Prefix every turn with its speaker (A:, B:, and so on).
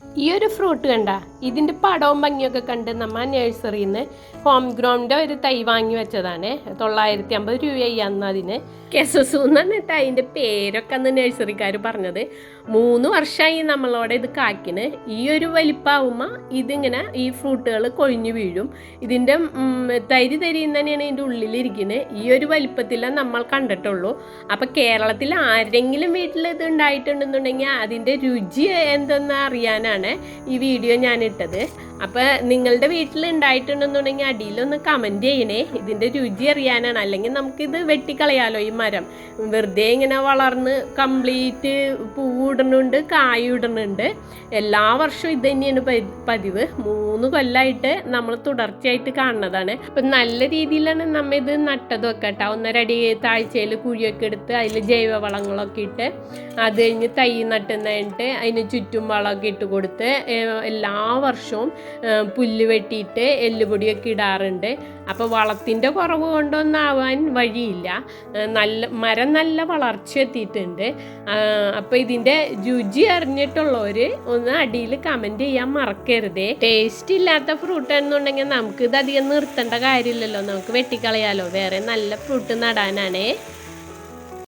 A: ഈ ഒരു ഫ്രൂട്ട് കണ്ട ഇതിൻ്റെ പടവും ഭംഗിയൊക്കെ കണ്ട് നമ്മൾ നഴ്സറിയിൽ നിന്ന് ഹോം ഗ്രൗണ്ടിൻ്റെ ഒരു തൈ വാങ്ങി വെച്ചതാണ്. 950 രൂപയായി അന്ന് അതിന്. കെസസു എന്നാണ് കേട്ടോ അതിൻ്റെ പേരൊക്കെ അന്ന് നഴ്സറിക്കാർ പറഞ്ഞത്. 3 വർഷമായി നമ്മളോട് ഇത് കാക്കിന്. ഈ ഒരു വലിപ്പാവുമ്പോൾ ഇതിങ്ങനെ ഈ ഫ്രൂട്ടുകൾ കൊഴിഞ്ഞു വീഴും. ഇതിൻ്റെ തരി തന്നെയാണ് ഇതിൻ്റെ ഉള്ളിലിരിക്കുന്നത്. ഈ ഒരു വലിപ്പത്തിലാണ് നമ്മൾ കണ്ടിട്ടുള്ളൂ. അപ്പം കേരളത്തിൽ ആരെങ്കിലും വീട്ടിൽ ഇത് ഉണ്ടായിട്ടുണ്ടെന്നുണ്ടെങ്കിൽ അതിൻ്റെ രുചി എന്തെന്ന് അറിയാനാണ് ഈ വീഡിയോ ഞാൻ ഇട്ടത്. അപ്പം നിങ്ങളുടെ വീട്ടിൽ ഉണ്ടായിട്ടുണ്ടെന്നുണ്ടെങ്കിൽ അടിയിലൊന്ന് കമൻറ്റ് ചെയ്യണേ. ഇതിൻ്റെ രുചി അറിയാനാണ്. അല്ലെങ്കിൽ നമുക്കിത് വെട്ടിക്കളയാലോ. ഈ മരം വെറുതെ ഇങ്ങനെ വളർന്ന് കംപ്ലീറ്റ് പൂവിടുന്നുണ്ട്, കായിടുന്നുണ്ട്. എല്ലാ വർഷവും ഇത് തന്നെയാണ് പതിവ്. 3 കൊല്ലമായിട്ട് നമ്മൾ തുടർച്ചയായിട്ട് കാണുന്നതാണ്. അപ്പം നല്ല രീതിയിലാണ് നമ്മൾ ഇത് നട്ടതൊക്കെ കേട്ടോ. 1.5 അടി താഴ്ചയിൽ കുഴിയൊക്കെ എടുത്ത് അതിൽ ജൈവവളങ്ങളൊക്കെ ഇട്ട് അത് കഴിഞ്ഞ് തൈ നട്ടുന്നതിട്ട് അതിന് ചുറ്റും വളമൊക്കെ ഇട്ട് കൊടുത്ത് എല്ലാ വർഷവും പുല്ല് വെട്ടിയിട്ട് എല്ലുപൊടിയൊക്കെ ഇടാറുണ്ട്. അപ്പോൾ വളത്തിൻ്റെ കുറവ് കൊണ്ടൊന്നാവാൻ വഴിയില്ല. മരം നല്ല വളർച്ച എത്തിയിട്ടുണ്ട്. അപ്പോൾ ഇതിൻ്റെ രുചി അറിഞ്ഞിട്ടുള്ളവർ ഒന്ന് അടിയിൽ കമൻറ്റ് ചെയ്യാൻ മറക്കരുതേ. ടേസ്റ്റ് ഇല്ലാത്ത ഫ്രൂട്ട് എന്നുണ്ടെങ്കിൽ നമുക്കിത് അധികം നിർത്തേണ്ട കാര്യമില്ലല്ലോ. നമുക്ക് വെട്ടിക്കളയാലോ. വേറെ നല്ല ഫ്രൂട്ട് നടാനാണേ.